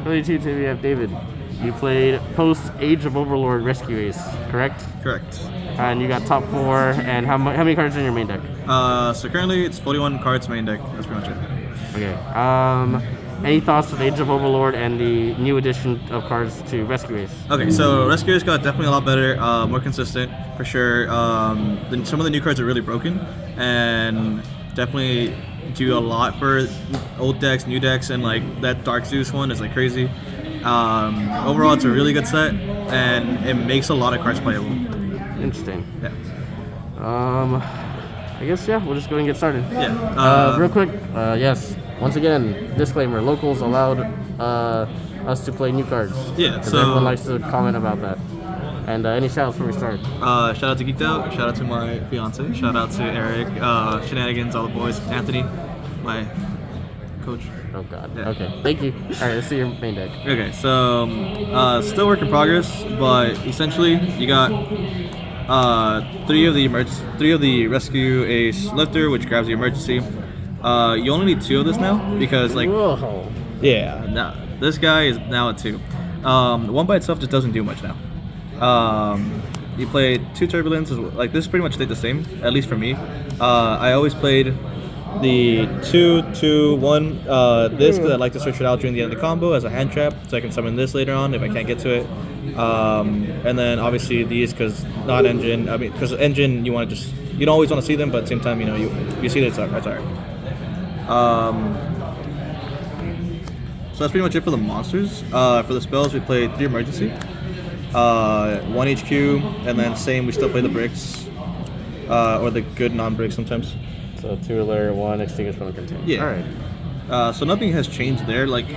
22 to we have David. You played post Age of Overlord Rescue Ace, correct? Correct. And you got top 4. And how many cards are in your main deck? So currently it's 41 cards main deck. That's pretty much it. Okay. Any thoughts with Age of Overlord and the new addition of cards to Rescue Ace? Okay, so Rescue Ace got definitely a lot better, more consistent for sure. Some of the new cards are really broken, and definitely do a lot for old decks, new decks, and like that Dark Zeus one is like crazy. Overall, it's a really good set, and it makes a lot of cards playable. Interesting. Yeah. I guess, yeah, we'll just go ahead and get started. Yeah. Real quick, yes, once again, disclaimer, locals allowed us to play new cards. Yeah, Because so everyone likes to comment about that. And any shout-outs before we start? shout out to Geeked Out, shout out to my fiance, shout out to Eric, Shenanigans, all the boys, Anthony, my coach. Oh, God. Yeah. Okay, thank you. All right, let's see your main deck. Okay, so still work in progress, but essentially you got 3 of the Rescue Ace Lifter, which grabs the emergency. You only need 2 of this now because like Whoa. yeah, now this guy is now at 2. 1 by itself just doesn't do much now. You play 2 Turbulence, like this pretty much stayed the same, at least for me. I always played the 2-2-1 this because I like to search it out during the end of the combo as a hand trap, so I can summon this later on if I can't get to it. And then obviously these because not engine. I mean, because engine you want to just you don't always want to see them, but at the same time you see that it's alright. So that's pretty much it for the monsters. For the spells, we played 3 emergency, 1 HQ, and then same we still play the bricks, or the good non-bricks sometimes. So 2 alert, 1 extinguishment contain. Yeah. All right. So nothing has changed there. Like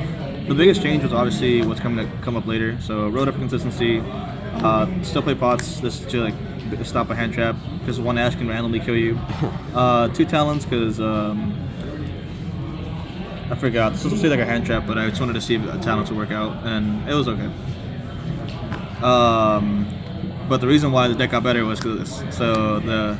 the biggest change was obviously what's coming to come up later. So road up consistency. Still play pots. This is to like stop a hand trap because 1 Ash can randomly kill you. 2 Talons because I forgot. This was supposed to be like a hand trap, but I just wanted to see if Talons would work out, and it was okay. But the reason why the deck got better was because of this. So the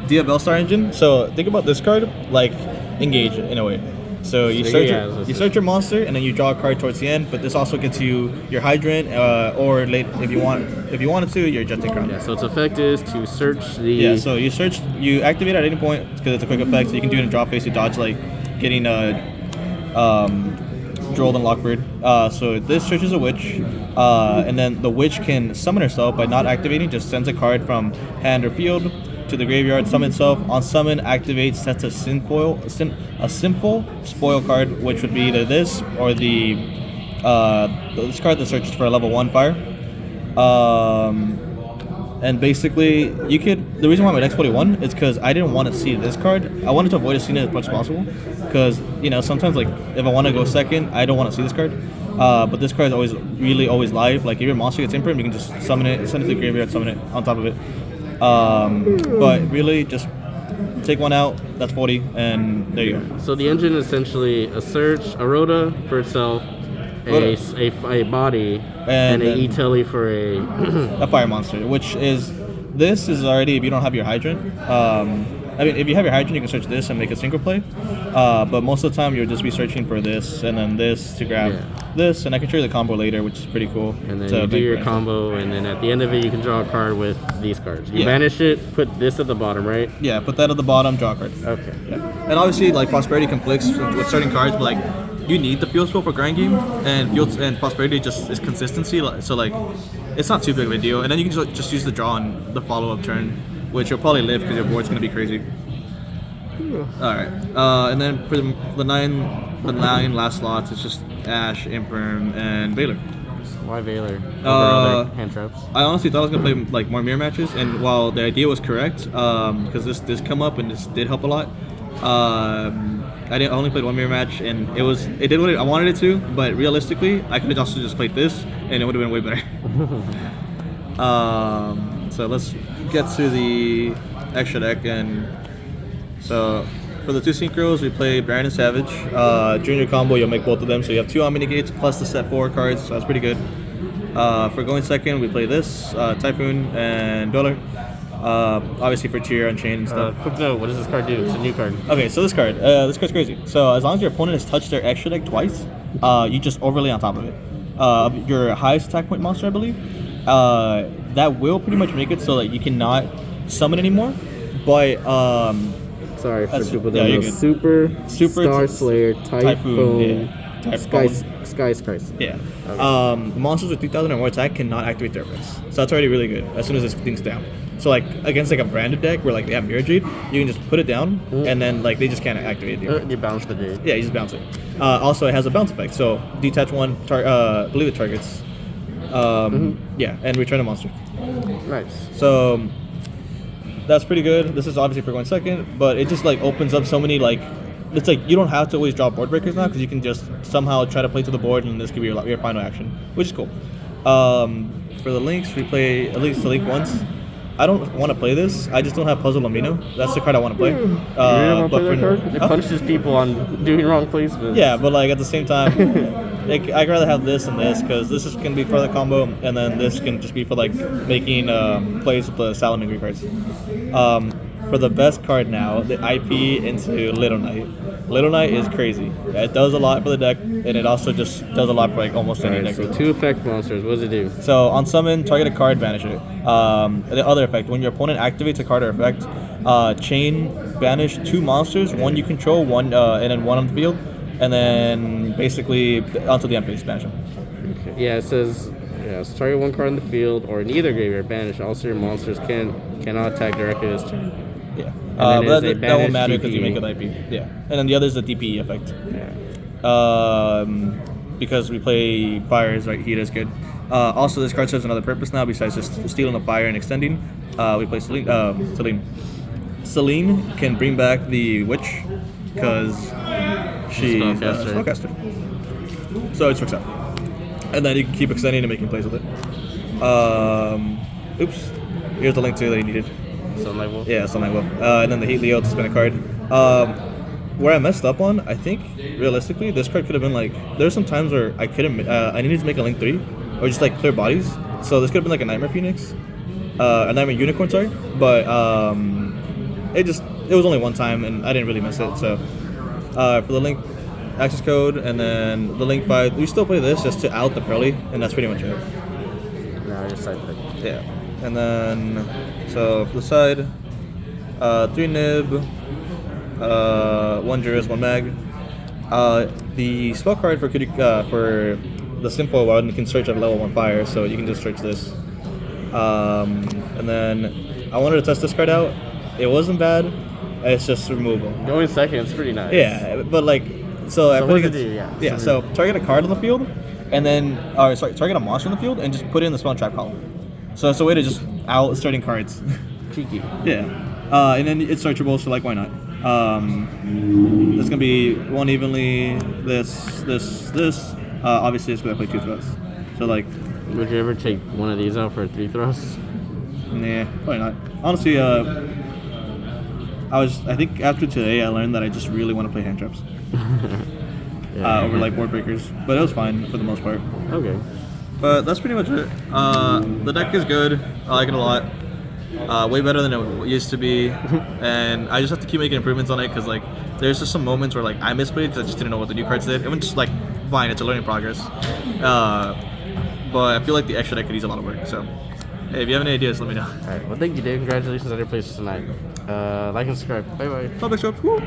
Diabellstar engine. So think about this card like Engage in a way. So you search your monster and then you draw a card towards the end. But this also gets you your Hydrant or late if you wanted to your Jetting Crown. Yeah. So its effect is to search the. Yeah. So you activate at any point because it's a quick effect. So you can do it in draw phase to dodge like getting Drolled and Lockbird. So this searches a witch, and then the witch can summon herself by not activating. Just sends a card from hand or field to the graveyard, summon itself. On summon, activate, sets a simple spoil card, which would be either this or this card that searches for a level 1 fire. And basically, the reason why my deck's 41 is because I didn't want to see this card. I wanted to avoid seeing it as much as possible because sometimes like if I want to go second, I don't want to see this card. But this card is always live. Like if your monster gets imprint, you can just summon it, send it to the graveyard, summon it on top of it. But really, just take 1 out. That's 40, and there you go. So the engine is essentially a search, a Rhoda for itself, a body, and a E-Telly for a a fire monster, which is this is already if you don't have your Hydrant. I mean, if you have your Hydrant, you can search this and make a single play. But most of the time, you'll just be searching for this and then this to grab this, and I can show you the combo later, which is pretty cool. And then you do your combo, and then at the end of it, you can draw a card with these cards. You banish it, put this at the bottom, right? Yeah, put that at the bottom, draw a card. Okay. Yeah. And obviously, like Prosperity conflicts with certain cards, but like you need the field spell for grind game, and Prosperity just is consistency. So like, it's not too big of a deal. And then you can just use the draw on the follow-up turn, which you'll probably live because your board's gonna be crazy. All right, and then for the 9 last slots, it's just Ash, Imperm, and Valor. Why Valor? Over other hand traps? I honestly thought I was gonna play like more mirror matches, and while the idea was correct, because this come up and this did help a lot. I only played 1 mirror match, and it did what I wanted it to. But realistically, I could have also just played this, and it would have been way better. So let's get to the extra deck, and so for the 2 synchros, we play Baron and Savage. During your combo, you'll make both of them, so you have 2 Omni Gates plus the set 4 cards, so that's pretty good. For going second, we play this Typhoon and Dollar. Obviously for tier, unchained, and stuff. Quick note: what does this card do? It's a new card. Okay, so this card's crazy. So as long as your opponent has touched their extra deck twice, you just overlay on top of it. Your highest attack point monster, I believe, that will pretty much make it so that you cannot summon anymore. But sorry for people that yeah, know. you're good. Super Star Slayer, Typhoon, Sky Crisis. Yeah. Okay. Monsters with 3,000 or more attack cannot activate their effects. So that's already really good as soon as this thing's down. So like against like a branded deck where like they have Mirror Jade, you can just put it down and then like they just can't activate it. You bounce the Jade. Yeah, you just bounce it. Also, it has a bounce effect. So detach one, believe it targets. Yeah, and return a monster. Nice. So that's pretty good. This is obviously for going second, but it just like opens up so many like. It's like you don't have to always draw board breakers now because you can just somehow try to play to the board and this could be your final action, which is cool. For the links, we play at least the link once. I don't want to play this. I just don't have Puzzle Lamino. That's the card I want to play. You really want to play that card? It punishes people on doing wrong placements. Yeah, but like at the same time, like, I'd rather have this and this because this is gonna be for the combo, and then this can just be for like making plays with the Salamangreat cards. For the best card now, the IP into Little Knight. Little Knight is crazy. It does a lot for the deck, and it also just does a lot for like almost any deck. So 2 effect monsters. What does it do? So on summon, target a card, banish it. The other effect, when your opponent activates a card or effect, chain banish 2 monsters, 1 you control, one and then 1 on the field, and then basically onto the end phase, banish them. Okay. Yeah, it says target 1 card in the field or in either graveyard, banish. Also, your monsters cannot attack directly this turn. Yeah, That that won't matter because you make it IP. Yeah, and then the other is the DPE effect. Yeah. Because we play fires, right? Heat is good. Also, this card serves another purpose now besides just stealing the fire and extending. We play Celine. Celine can bring back the witch because she's spellcaster. So it works out, and then you can keep extending and making plays with it. Oops, here's the link too that you needed. Sunlight Wolf? Yeah, Sunlight Wolf. And then the Heat Leo to spin a card. Where I messed up on, I think, realistically, this card could have been like... There's some times where I couldn't... I needed to make a Link 3, or just like clear bodies. So this could have been like a Nightmare Phoenix. A Nightmare Unicorn, sorry. But it was only one time, and I didn't really miss it. So for the Link access code, and then the Link 5, we still play this just to out the Pearly, and that's pretty much it. No, just side pick. Yeah. And then, so for the side, 3 Nib, 1 Juris, 1 Mag. The spell card for the Sinfoil one, you can search at level 1 fire, so you can just search this. And then I wanted to test this card out. It wasn't bad. It's just removal. Going second, it's pretty nice. Yeah, but like, so what does it do? Yeah. So target a card on the field, and then, target a monster on the field, and just put it in the spell trap column. So it's a way to just out starting cards. Cheeky. Yeah. And then it's searchable, so like, why not? It's gonna be 1 evenly. This. Obviously, it's gonna play 2 throws. So like. Would you ever take one of these out for 3 throws? Nah, probably not. Honestly, I think after today, I learned that I just really want to play hand traps. Over like board breakers, but it was fine for the most part. Okay. But that's pretty much it. The deck is good. I like it a lot. Way better than it used to be, and I just have to keep making improvements on it because like there's just some moments where like I misplayed because I just didn't know what the new cards did. It was just like fine, it's a learning progress. But I feel like the extra deck could use a lot of work. So hey, if you have any ideas, let me know. Alright, well thank you, Dave. Congratulations on your places tonight. Like and subscribe. Bye bye. Public subs. Woo!